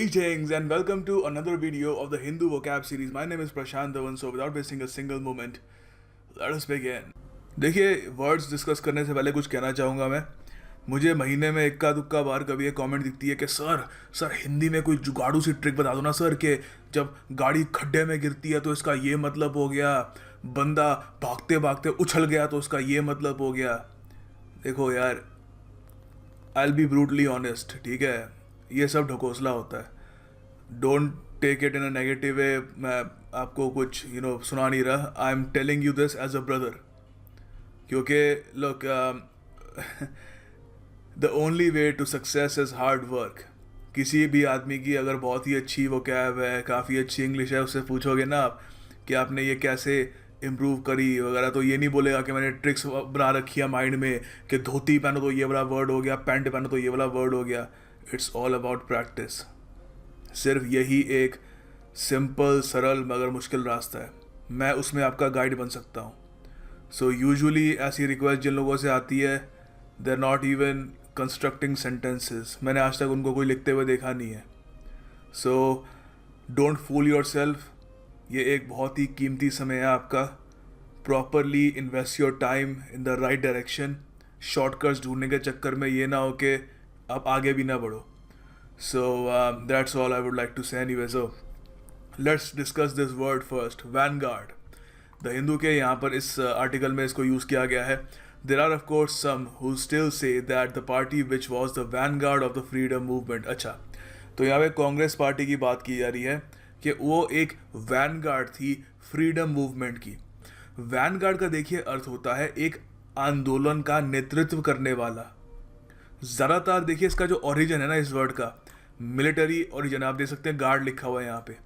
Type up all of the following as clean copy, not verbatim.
Greetings and welcome to another video of the Hindu vocab series. My name is Prashant Dhawan. So without wasting a single moment, let us begin. देखिए, words discuss करने से पहले कुछ कहना चाहूँगा मैं. मुझे महीने में इक्का दुक्का बार कभी एक कमेंट दिखती है कि सर हिंदी में कोई जुगाड़ू सी ट्रिक बता दो ना सर, कि जब गाड़ी खड्डे में गिरती है तो इसका ये मतलब हो गया, बंदा भागते भागते उछल गया तो उसका ये मतलब हो गया. देखो यार, I will be brutally honest, ठीक है, ये सब ढकोसला होता है. Don't take it in a negative way. मैं आपको कुछ सुना नहीं रहा. I am telling you this as a brother, क्योंकि look, the only way to success is hard work. किसी भी आदमी की अगर बहुत ही अच्छी वो कैब है, काफ़ी अच्छी इंग्लिश है, उससे पूछोगे ना आप कि आपने ये कैसे इम्प्रूव करी वगैरह, तो ये नहीं बोलेगा कि मैंने ट्रिक्स बना रखी है माइंड में कि धोती पहनो तो ये वाला वर्ड हो गया, पैंट पहनो तो ये वाला वर्ड हो गया. It's all about practice. सिर्फ यही एक सिंपल सरल मगर मुश्किल रास्ता है. मैं उसमें आपका गाइड बन सकता हूँ. सो यूजुअली ऐसी रिक्वेस्ट जिन लोगों से आती है, they are not even constructing sentences. मैंने आज तक उनको कोई लिखते हुए देखा नहीं है. So don't fool yourself. ये एक बहुत ही कीमती समय है आपका. Properly invest your time in the right direction. Shortcuts ढूंढने के चक्कर में ये ना हो कि आप आगे भी ना बढ़ो. So that's all I would like to say anyway. So let's discuss this word first. Vanguard. The Hindu के यहाँ पर इस आर्टिकल में इसको यूज़ किया गया है. There are of course some who still say that the party which was the vanguard of the freedom movement. अच्छा, तो यहाँ पे कांग्रेस पार्टी की बात की जा रही है कि वो एक वैनगार्ड थी फ्रीडम मूवमेंट की. वैनगार्ड का देखिए अर्थ होता है एक आंदोलन का नेतृत्व करने वाला. ज़्यादातर देखिए इसका जो ओरिजिन है ना इस वर्ड का, मिलिट्री ओरिजिन. आप देख सकते हैं गार्ड लिखा हुआ है यहाँ पे.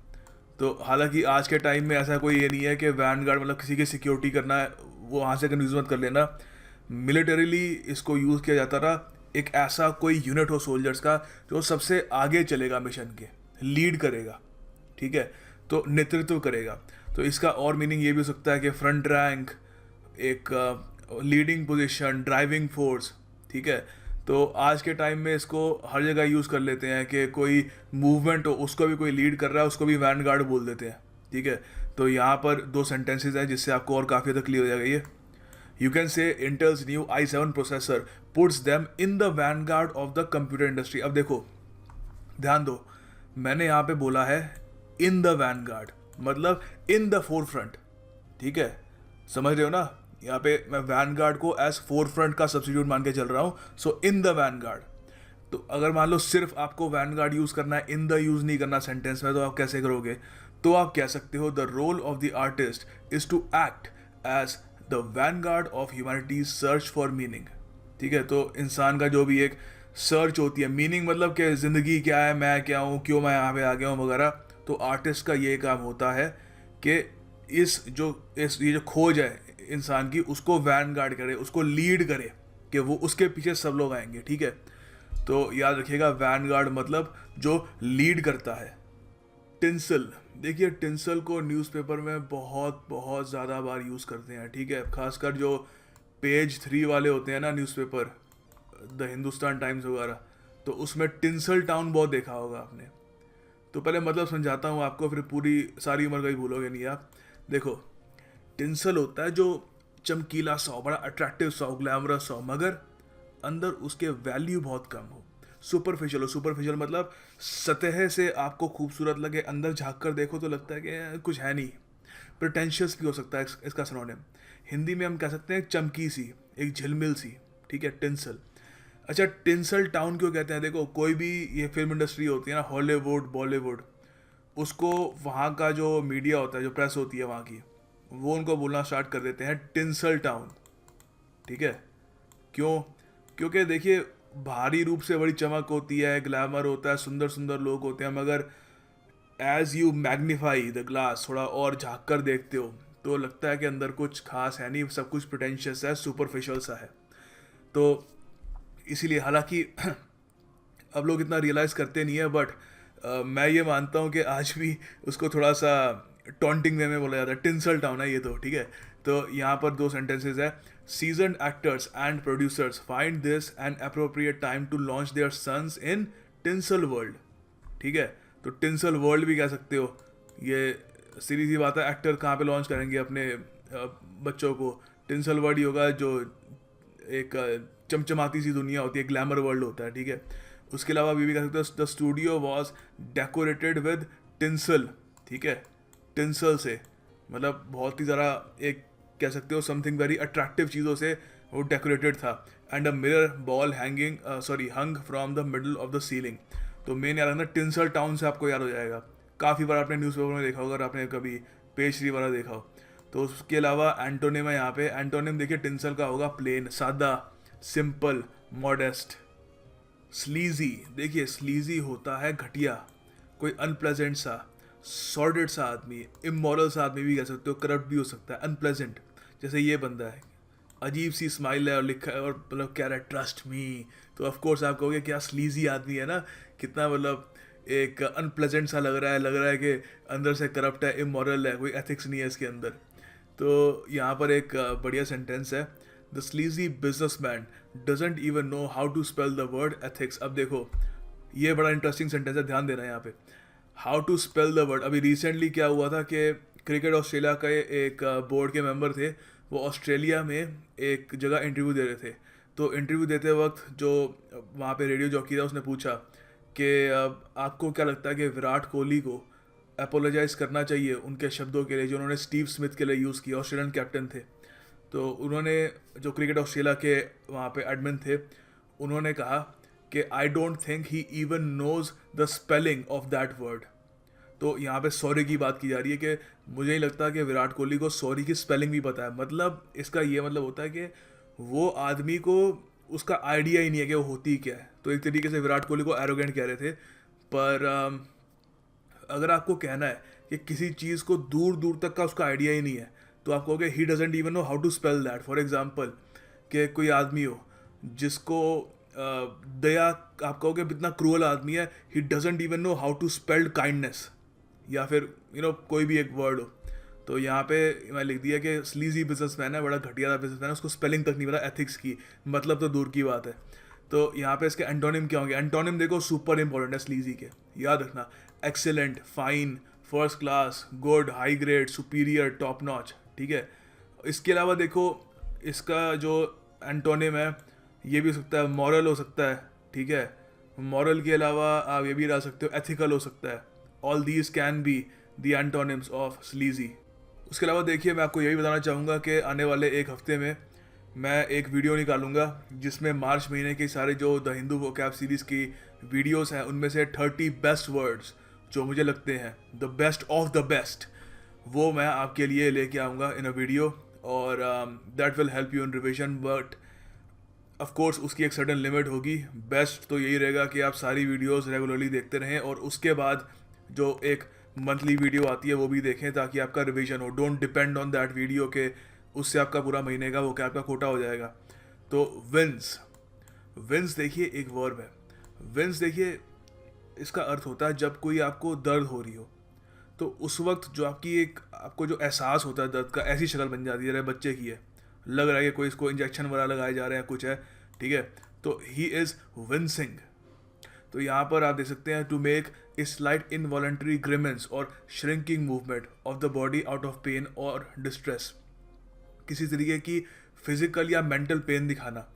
तो हालांकि आज के टाइम में ऐसा कोई ये नहीं है कि वैनगार्ड मतलब किसी की सिक्योरिटी करना है, वो वहाँ से कन्फ्यूज मत कर लेना. मिलिटरीली इसको यूज़ किया जाता रहा. एक ऐसा कोई यूनिट हो सोल्जर्स का जो सबसे आगे चलेगा, मिशन के लीड करेगा, ठीक है, तो नेतृत्व करेगा. तो इसका और मीनिंग ये भी हो सकता है कि फ्रंट रैंक, एक लीडिंग पोजीशन, ड्राइविंग फोर्स, ठीक है. तो आज के टाइम में इसको हर जगह यूज़ कर लेते हैं कि कोई मूवमेंट हो, उसको भी कोई लीड कर रहा है, उसको भी वैनगार्ड बोल देते हैं, ठीक है. तो यहाँ पर दो सेंटेंसेज हैं जिससे आपको और काफ़ी ज़्यादा क्लियर हो जाएगा ये. You can say entails new i7 processor puts them in the vanguard of the computer industry. अब देखो, ध्यान दो, मैंने यहाँ पे बोला है इन द वैनगार्ड, मतलब इन द फोर फ्रंट, ठीक है, समझ रहे हो ना. यहाँ पे मैं वैनगार्ड को एज फोर फ्रंट का सब्स्टिट्यूट मान के चल रहा हूँ. सो इन द वैनगार्ड. तो अगर मान लो सिर्फ आपको वैनगार्ड यूज़ करना है, इन द यूज़ नहीं करना सेंटेंस में, तो आप कैसे करोगे? तो आप कह सकते हो the role of the artist is to act as the vanguard of humanity's search for meaning, ठीक है. तो इंसान का जो भी एक सर्च होती है, मीनिंग मतलब कि ज़िंदगी क्या है, मैं क्या हूँ, क्यों मैं यहाँ पे आ गया हूँ वगैरह, तो आर्टिस्ट का ये काम होता है कि ये जो खोज है इंसान की, उसको वैनगार्ड करे, उसको लीड करे, कि वो उसके पीछे सब लोग आएंगे, ठीक है. तो याद रखिएगा, वैनगार्ड मतलब जो लीड करता है. टिंसल. देखिए, टिंसल को न्यूज़पेपर में बहुत बहुत ज़्यादा बार यूज़ करते हैं, ठीक है. खासकर जो पेज 3 वाले होते हैं ना न्यूज़पेपर, द हिंदुस्तान टाइम्स वगैरह, तो उसमें टिंसल टाउन बहुत देखा होगा आपने. तो पहले मतलब समझाता हूँ आपको, फिर पूरी सारी उम्र का ही भूलोगे नहीं आप. देखो, टिंसल होता है जो चमकीला सा, बड़ा अट्रैक्टिव सा, ग्लैमरस सा, मगर अंदर उसके वैल्यू बहुत कम हो, सुपरफिशियल हो. सुपरफिशियल मतलब सतह से आपको खूबसूरत लगे, अंदर झांक कर देखो तो लगता है कि कुछ है नहीं. प्रिटेंशियस भी हो सकता है इसका सिनोनिम. हिंदी में हम कह सकते हैं चमकी सी, एक झिलमिल सी, ठीक है, टिंसल. अच्छा, टिंसल टाउन क्यों कहते हैं? देखो, कोई भी ये फिल्म इंडस्ट्री होती है ना, हॉलीवुड, बॉलीवुड, उसको वहाँ का जो मीडिया होता है, जो प्रेस होती है वहाँ की, वो उनको बोलना स्टार्ट कर देते हैं टिंसल टाउन, ठीक है. क्यों? क्योंकि देखिए, भारी रूप से बड़ी चमक होती है, ग्लैमर होता है, सुंदर सुंदर लोग होते हैं, मगर as you magnify the glass, थोड़ा और झाँक कर देखते हो तो लगता है कि अंदर कुछ खास है नहीं, सब कुछ प्रिटेंशियस है, सुपरफिशियल सा है. तो इसीलिए, हालांकि अब लोग इतना रियलाइज़ करते नहीं है, बट मैं ये मानता हूँ कि आज भी उसको थोड़ा सा टॉन्टिंग वे में बोला जाता है. टिंसल टाउन है ये तो, ठीक है. तो यहाँ पर दो सेंटेंसेज है. Seasoned actors and producers find this an appropriate time to launch their sons in tinsel world, ठीक है. तो टिंसल वर्ल्ड भी कह सकते हो। ये सीधी सी बात है, एक्टर कहाँ पे लॉन्च करेंगे अपने बच्चों को? टिंसल वर्ल्ड ही होगा, जो एक चमचमाती सी दुनिया होती है, ग्लैमर वर्ल्ड होता है, ठीक है। उसके अलावा भी कह सकते हो the studio was decorated with tinsel, ठीक है, टिंसल से, मतलब बहुत ही ज़्यादा एक कह सकते हो समथिंग वेरी अट्रैक्टिव चीज़ों से वो डेकोरेटेड था। And a mirror ball hanging hung from the middle of the ceiling. तो मेन याद रखना टिंसल टाउन से आपको याद हो जाएगा। काफ़ी बार आपने न्यूज़पेपर में देखा होगा, अगर आपने कभी पेस्ट्री वाला देखा हो। तो उसके अलावा एंटोनिम है यहाँ पे। एंटोनिम देखिए टिंसल का होगा प्लेन, सादा, सिंपल, मॉडेस्ट। स्लीजी, देखिए स्लीजी होता है घटिया, कोई अनप्लेजेंट सा, सॉर्डेड सा आदमी, इमोरल सा आदमी भी कह सकते हो, करप्ट भी हो सकता है, अनप्लेजेंट। जैसे ये बंदा है, अजीब सी स्माइल है और लिखा है और मतलब कह रहा है ट्रस्ट मी, तो ऑफ कोर्स आप कहोगे क्या स्लीजी आदमी है ना, कितना मतलब एक अनप्लेजेंट सा लग रहा है कि अंदर से करप्ट है, इमोरल है, कोई एथिक्स नहीं है इसके अंदर। तो यहाँ पर एक बढ़िया सेंटेंस है, the sleazy businessman doesn't even know how to spell the word ethics. अब देखो ये बड़ा इंटरेस्टिंग सेंटेंस है, ध्यान देना यहाँ पे, how to spell the word. अभी रिसेंटली क्या हुआ था कि क्रिकेट ऑस्ट्रेलिया का एक बोर्ड के मेंबर थे, वो ऑस्ट्रेलिया में एक जगह इंटरव्यू दे रहे थे। तो इंटरव्यू देते वक्त जो वहाँ पे रेडियो जॉकी था उसने पूछा कि आपको क्या लगता है कि विराट कोहली को अपोलोजाइज़ करना चाहिए उनके शब्दों के लिए जो उन्होंने स्टीव स्मिथ के लिए यूज़ किया, ऑस्ट्रेलियन कैप्टन थे। तो उन्होंने, जो क्रिकेट ऑस्ट्रेलिया के वहाँ पे एडमिन थे, उन्होंने कहा कि I don't think he even knows the spelling of that word. तो यहाँ पे सॉरी की बात की जा रही है कि मुझे नहीं लगता कि विराट कोहली को सॉरी की स्पेलिंग भी पता है। मतलब इसका ये मतलब होता है कि वो आदमी को उसका आइडिया ही नहीं है कि वो होती क्या है। तो एक तरीके से विराट कोहली को एरोगेंट कह रहे थे। पर अगर आपको कहना है कि किसी चीज़ को दूर दूर तक का उसका आइडिया ही नहीं है, तो आप कहोगे he doesn't even know how to spell that. For example कि कोई आदमी हो जिसको दया, आप कहोगे इतना क्रूअल आदमी है, he doesn't even know how to spelled kindness, या फिर कोई भी एक वर्ड हो। तो यहाँ पे मैं लिख दिया कि स्लीजी बिजनेसमैन है, बड़ा घटिया बिजनेसमैन है, उसको स्पेलिंग तक नहीं पता एथिक्स की, मतलब तो दूर की बात है। तो यहाँ पे इसके एंटोनिम क्या होंगे? एंटोनिम देखो सुपर इंपॉर्टेंट है स्लीजी के, याद रखना, excellent, fine, first class, good, high grade, superior, top notch, ठीक है। इसके अलावा देखो इसका जो एंटोनिम है ये भी हो सकता है मॉरल हो सकता है, ठीक है। मॉरल के अलावा आप ये भी डाल सकते हो एथिकल हो सकता है। All these can be the antonyms of sleazy. उसके अलावा देखिए मैं आपको यही बताना चाहूँगा कि आने वाले एक हफ्ते में मैं एक वीडियो निकालूंगा जिसमें मार्च महीने के सारे जो द हिंदू वोकैब सीरीज़ की वीडियोस हैं उनमें से 30 बेस्ट वर्ड्स जो मुझे लगते हैं the best of the best, वो मैं आपके लिए लेके आऊँगा इन अ वीडियो। और that will help you in revision, but of course उसकी एक सर्टन लिमिट होगी। बेस्ट तो यही रहेगा कि आप सारी वीडियोस रेगुलरली देखते रहें और उसके बाद जो एक मंथली वीडियो आती है वो भी देखें ताकि आपका रिवीजन हो। Don't depend on that video के उससे आपका पूरा महीने का वो क्या आपका कोटा हो जाएगा। तो विंस, विंस देखिए एक वर्ब है। विंस देखिए इसका अर्थ होता है जब कोई आपको दर्द हो रही हो, तो उस वक्त जो आपको जो एहसास होता है दर्द का, ऐसी शक्ल बन जाती है, बच्चे की है, लग रहा है कि कोई इसको इंजेक्शन वगैरह लगाए जा रहे हैं, कुछ है, ठीक है। तो ही इज़ विंसिंग। तो यहाँ पर आप देख सकते हैं to make a slight involuntary grimace और shrinking movement of the body out of pain और डिस्ट्रेस, किसी तरीके की फिजिकल या मेंटल पेन दिखाना।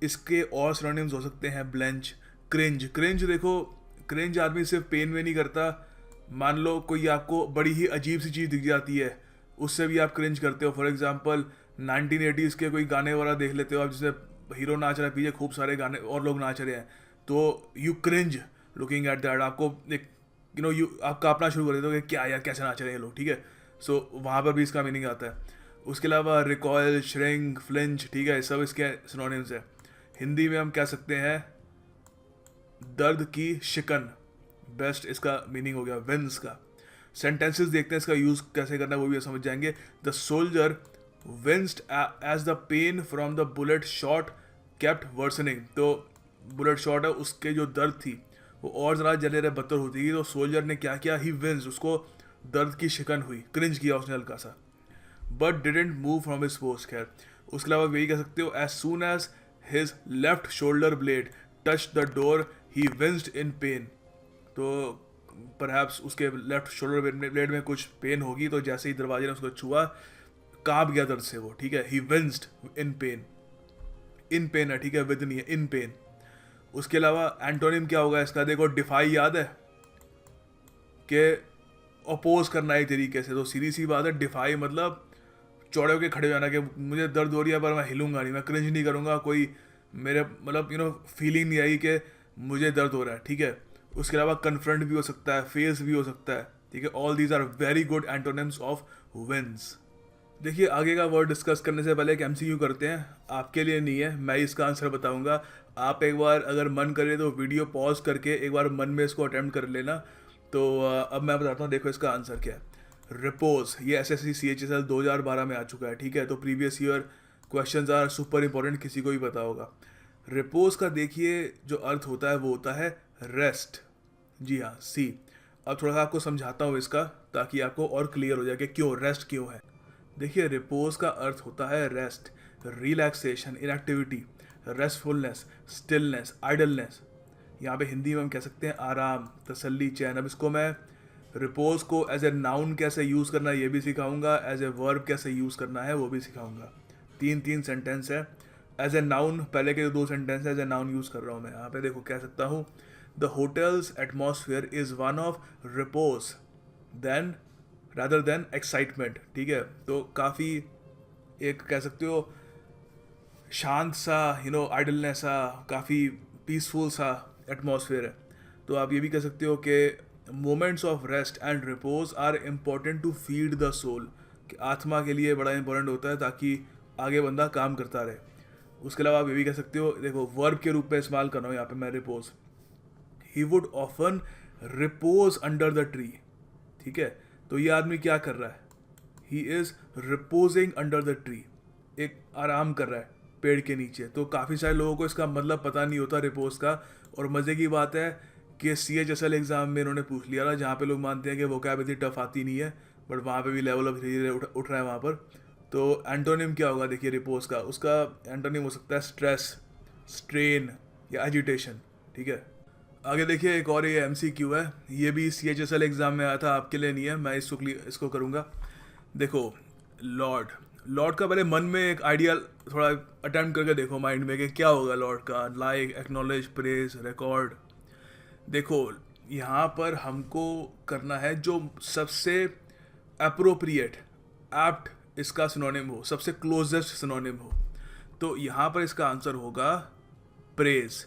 इसके और सिनोनिम्स हो सकते हैं ब्लेंच, क्रिंज। क्रिंज देखो, क्रिंज आदमी सिर्फ पेन में नहीं करता, मान लो कोई आपको बड़ी ही अजीब सी चीज़ दिख जाती है उससे भी आप क्रिंज करते हो। फॉर एग्जांपल 1980s के कोई गाने वगैरह देख लेते हो आप, जिसमें हीरो नाच रहा है, पीछे खूब सारे गाने और लोग नाच रहे हैं, तो you cringe looking at that. आपको एक यू आप कांपना शुरू कर देते हो कि क्या यार कैसे नाच रहे हैं लोग, ठीक है। सो वहाँ पर भी इसका मीनिंग आता है। उसके अलावा रिकॉयल, श्रिंक, फ्लिंच, ठीक है, सब इसके सिनोनिम्स है। हिंदी में हम कह सकते हैं दर्द की शिकन, बेस्ट इसका मीनिंग हो गया विंस का। सेंटेंसेस देखते हैं इसका यूज़ कैसे करना है वो भी समझ जाएंगे। The soldier winced as the pain from the bullet shot kept worsening. तो बुलेट शॉट है, उसके जो दर्द थी वो और ज़रा जले रहे बदतर होती थी, तो सोल्जर ने क्या किया, ही विंस, उसको दर्द की शिकन हुई, क्रिंज किया उसने हल्का सा, but didn't move from his post. खैर उसके अलावा यही कह सकते हो as soon as his left shoulder blade touch the door he winced in pain. तो परहैप्स उसके लेफ्ट शोल्डर ब्लेड में कुछ पेन होगी, तो जैसे ही दरवाजे ने उसको छुआ कांप गया दर्द से वो, ठीक है। ही winced in pen, in pen है, ठीक है, विद नहीं है, इन पेन। उसके अलावा एंटोनिम क्या होगा इसका, देखो डिफाई याद है कि अपोज करना एक तरीके से, तो सीधी सी बात है, डिफाई मतलब चौड़े होकर खड़े हो जाना कि मुझे दर्द हो रही है पर मैं हिलूंगा नहीं, मैं क्रिंज नहीं करूंगा, कोई मेरे मतलब फीलिंग नहीं आई कि मुझे दर्द हो रहा है, ठीक है। उसके अलावा कन्फ्रंट भी हो सकता है, फेस भी हो सकता है, ठीक है। All these are very good antonyms of wince. देखिए आगे का वर्ड डिस्कस करने से पहले एक एमसीक्यू करते हैं, आपके लिए नहीं है, मैं इसका आंसर बताऊंगा। आप एक बार अगर मन करे तो वीडियो पॉज करके एक बार मन में इसको अटेम्प्ट कर लेना। तो अब मैं बताता हूँ, देखो इसका आंसर क्या है। रिपोज, ये एसएससी सीएचएसएल 2012 में आ चुका है, ठीक है। तो previous year questions are super important, किसी को भी पता होगा। रिपोज का देखिए जो अर्थ होता है वो होता है रेस्ट, जी हाँ, सी। अब थोड़ा सा आपको समझाता हूँ इसका, ताकि आपको और क्लियर हो जाए कि क्यों रेस्ट क्यों है। देखिए रिपोज का अर्थ होता है rest, relaxation, inactivity, restfulness, stillness, idleness. यहाँ पे हिंदी में हम कह सकते हैं आराम, तसल्ली, चैन। अब इसको मैं रिपोज को एज ए नाउन कैसे यूज़ करना है ये भी सिखाऊंगा, एज ए वर्ब कैसे यूज़ करना है वो भी सिखाऊंगा। तीन सेंटेंस है। एज ए नाउन पहले के 2 sentence as a noun use कर रहा हूँ मैं। यहाँ पे देखो कह सकता हूँ, the hotel's atmosphere is one of repose than rather than excitement, ठीक है। तो काफ़ी एक कह सकते हो शांत सा, आइडलनेस सा, काफ़ी पीसफुल सा एटमॉस्फेयर है। तो आप ये भी कह सकते हो कि moments of rest and repose are important to feed the soul, कि आत्मा के लिए बड़ा इंपॉर्टेंट होता है ताकि आगे बंदा काम करता रहे। उसके अलावा आप ये भी कह सकते हो, देखो वर्ब के रूप में इस्तेमाल कर रहा हूँ यहाँ पे मैं repose. He would often repose under the tree, ठीक है। तो ये आदमी क्या कर रहा है, he is reposing under the tree, एक आराम कर रहा है पेड़ के नीचे। तो काफ़ी सारे लोगों को इसका मतलब पता नहीं होता रिपोज का। और मज़े की बात है कि सीएचएसएल एग्ज़ाम में इन्होंने पूछ लिया था, जहाँ पे लोग मानते हैं कि वोकैब इतनी टफ आती नहीं है, बट वहाँ पे भी लेवल अब धीरे धीरे उठ रहा है वहाँ पर। तो एंटोनिम क्या होगा, देखिए रिपोज का, उसका एंटोनिम हो सकता है स्ट्रेस, स्ट्रेन या एजिटेशन, ठीक है। आगे देखिए एक और ये एमसीक्यू है, ये भी सीएचएसएल एग्ज़ाम में आया था, आपके लिए नहीं है, मैं इसको करूँगा। देखो लॉर्ड का पहले मन में एक आइडिया थोड़ा अटेम्प्ट करके देखो माइंड में कि क्या होगा लॉर्ड का। Like, acknowledge, praise, record. देखो यहाँ पर हमको करना है जो सबसे अप्रोप्रिएट, एप्ट इसका सिनोनिम हो, सबसे क्लोजेस्ट सिनोनिम हो। तो यहाँ पर इसका आंसर होगा प्रेज।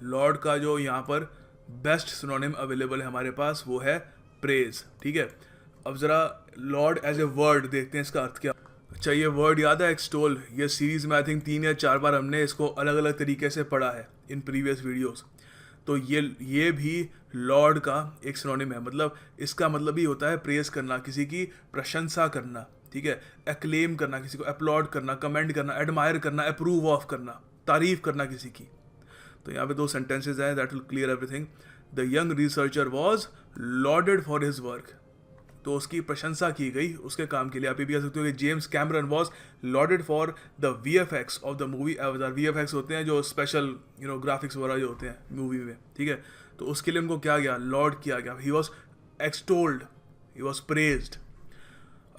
लॉर्ड का जो यहाँ पर बेस्ट सिनोनिम अवेलेबल है हमारे पास वो है प्रेज, ठीक है। अब ज़रा लॉर्ड एज ए वर्ड देखते हैं, इसका अर्थ क्या। अच्छा ये वर्ड याद है एक्सटोल, ये सीरीज़ में आई थिंक 3 या 4 बार हमने इसको अलग अलग तरीके से पढ़ा है इन प्रीवियस वीडियोस। तो ये भी लॉर्ड का एक सिनोनिम है, मतलब इसका मतलब ही होता है प्रेज करना, किसी की प्रशंसा करना, ठीक है। एक्लेम करना, किसी को अपलॉड करना, कमेंड करना, एडमायर करना, अप्रूव ऑफ करना, तारीफ करना किसी की। तो यहाँ पे 2 सेंटेंसेज हैं, that will clear everything. The young researcher was lauded for his work, तो उसकी प्रशंसा की गई उसके काम के लिए। आप ये भी कह सकते हो कि James Cameron was lauded for the VFX of the movie Avatar. VFX होते हैं जो स्पेशल ग्राफिक्स वगैरह जो होते हैं मूवी में, ठीक है। तो उसके लिए उनको क्या गया, लॉर्ड किया गया। He was extolled, he was praised.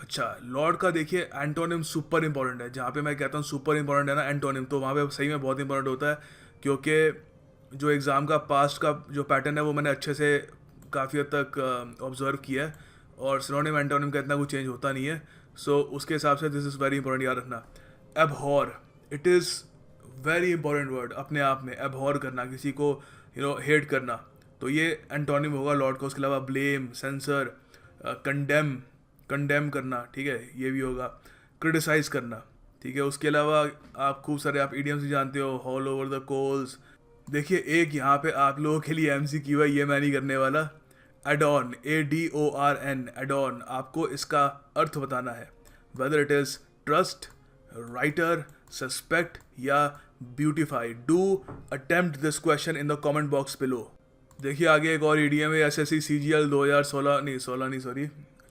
अच्छा लॉर्ड का देखिए एंटोनिम सुपर इंपॉर्टेंट है। जहाँ पे मैं कहता हूँ सुपर इंपॉर्टेंट है ना एंटोनिम, तो वहाँ पे सही में बहुत इंपॉर्टेंट होता है, क्योंकि जो एग्ज़ाम का पास्ट का जो पैटर्न है वो मैंने अच्छे से काफ़ी हद तक ऑब्जर्व किया है, और सिनोनिम एंटोनिम का इतना कुछ चेंज होता नहीं है। सो उसके हिसाब से दिस इज़ वेरी इंपॉर्टेंट याद रखना। Abhor, it is very important word अपने आप में। एबहॉर करना, किसी को हेट करना, तो ये एंटोनिम होगा लॉर्ड का। उसके अलावा ब्लेम, सेंसर, कंडेम करना, ठीक है, ये भी होगा। क्रिटिसाइज़ करना, ठीक है। उसके अलावा आप खूब सारे आप इडियम्स भी जानते हो, हॉल ओवर द कोल्स। देखिए एक यहाँ पे आप लोगों के लिए एमसीक्यू है, ये मैं नहीं करने वाला। एडॉन, ADORN, एडॉन, आपको इसका अर्थ बताना है, whether it is trust, writer, suspect या beautify. Do attempt this question in the comment box below. देखिए आगे एक और ईडीएम है, SSC CGL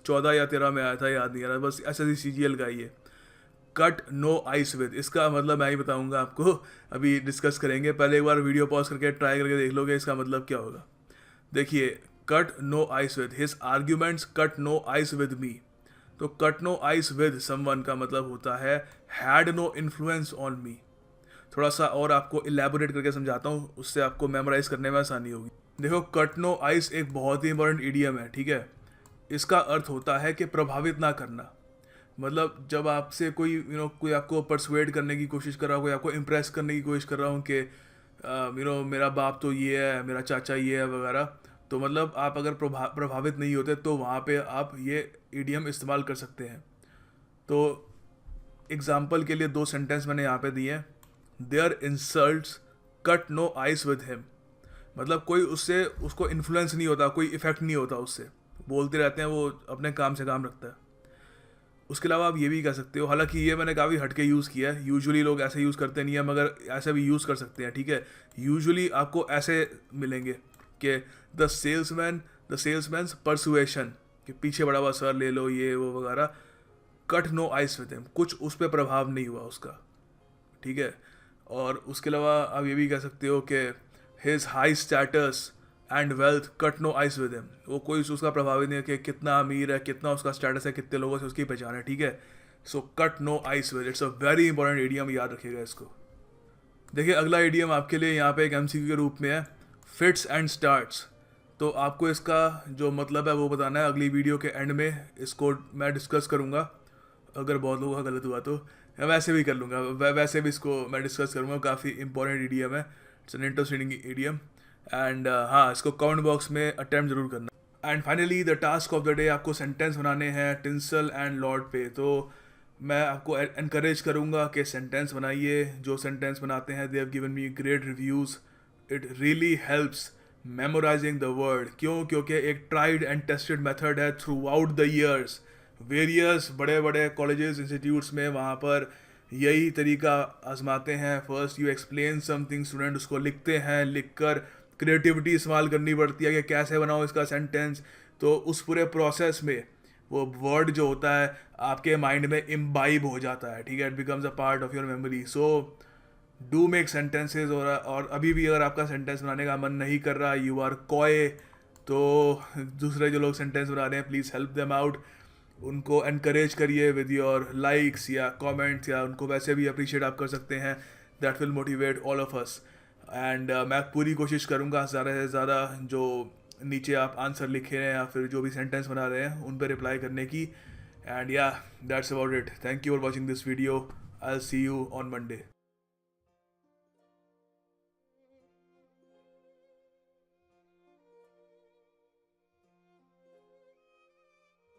14 या 13 में आया था, याद नहीं आ रहा, बस SSC CGL का ही है। कट नो आइस विद, इसका मतलब मैं ही बताऊंगा आपको, अभी डिस्कस करेंगे। पहले एक बार वीडियो पॉज करके ट्राई करके देख लोगे इसका मतलब क्या होगा। देखिए cut no ice with, his arguments cut no ice with me. तो cut no ice with someone का मतलब होता है had no influence on me. थोड़ा सा और आपको इलेबोरेट करके समझाता हूँ, उससे आपको मेमोराइज करने में आसानी होगी। देखो, कट नो आइस एक बहुत ही इंपॉर्टेंट इडियम है, ठीक है। इसका अर्थ होता है कि प्रभावित ना करना। मतलब जब आपसे कोई कोई आपको परसुएड करने की कोशिश कर रहा हो, कोई आपको इम्प्रेस करने की कोशिश कर रहा हूँ कि मेरा बाप तो ये है, मेरा चाचा ये है वगैरह, तो मतलब आप अगर प्रभावित नहीं होते तो वहाँ पे आप ये इडियम इस्तेमाल कर सकते हैं। तो एग्जाम्पल के लिए 2 सेंटेंस मैंने यहाँ पे दिए हैं। Their insults cut no ice with him, मतलब कोई उससे उसको इन्फ्लुएंस नहीं होता, कोई इफेक्ट नहीं होता उससे, बोलते रहते हैं, वो अपने काम से काम रखता है। उसके अलावा आप ये भी कह सकते हो, हालांकि ये मैंने काफ़ी हटके यूज़ किया है, यूजुअली लोग ऐसे यूज़ करते नहीं है, मगर ऐसे भी यूज़ कर सकते हैं, ठीक है। यूजुअली आपको ऐसे मिलेंगे कि द सेल्समैन्स परसुएशन, कि पीछे बड़ा हुआ सर ले लो ये वो वगैरह, cut no ice with him, कुछ उस पर प्रभाव नहीं हुआ उसका, ठीक है। और उसके अलावा आप ये भी कह सकते हो कि his high status and wealth cut no ice with him, वो कोई उसका प्रभावित नहीं है कि कितना अमीर है, कितना उसका स्टेटस है, कितने लोगों से उसकी पहचान है, ठीक है। So cut no ice with, it's a very important idiom, याद रखिएगा इसको। देखिए, अगला इडियम आपके लिए यहाँ पे एक एमसीक्यू के रूप में है, फिट्स एंड स्टार्ट्स। तो आपको इसका जो मतलब है वो बताना है, अगली वीडियो के एंड में इसको मैं डिस्कस करूँगा। अगर बहुत लोगों का गलत हुआ तो मैं वैसे भी कर लूँगा, वैसे भी इसको मैं डिस्कस करूँगा, काफ़ी इंपॉर्टेंट इडियम है, it's an interesting idiom. And हाँ, इसको कमेंट बॉक्स में अटैम्प्ट जरूर करना। And finally the task of the day, आपको सेंटेंस बनाने हैं टिंसल एंड लॉर्ड पे। तो मैं आपको एनकरेज करूँगा कि सेंटेंस बनाइए। जो सेंटेंस बनाते हैं they have given me great reviews, it really helps memorising the word. क्यों? क्योंकि एक ट्राइड एंड टेस्टेड मेथड है throughout the years. Various बड़े बड़े कॉलेजेस इंस्टीट्यूट्स में वहाँ पर यही तरीका आजमाते हैं। First you explain something, student उसको लिखते हैं, लिखकर क्रिएटिविटी इस्तेमाल करनी पड़ती है कि कैसे बनाओ इसका सेंटेंस। तो उस पूरे प्रोसेस में वो वर्ड जो होता है आपके माइंड में इम्बाइब हो जाता है, ठीक है, it becomes a part of your memory. So do make sentences. और अभी भी अगर आपका सेंटेंस बनाने का मन नहीं कर रहा, यू आर कॉय, तो दूसरे जो लोग सेंटेंस बना रहे हैं प्लीज़ हेल्प देम आउट, उनको एनकरेज करिए विद योर लाइक्स या कमेंट्स, या उनको वैसे भी अप्रिशिएट आप कर सकते हैं। That will motivate all of us. And मैं पूरी कोशिश करूँगा ज़्यादा से ज़्यादा जो नीचे आप आंसर लिखे हैं या फिर जो भी सेंटेंस बना रहे हैं उन पर रिप्लाई करने की। एंड या that's about it, thank you for watching this video, I will see you on Monday.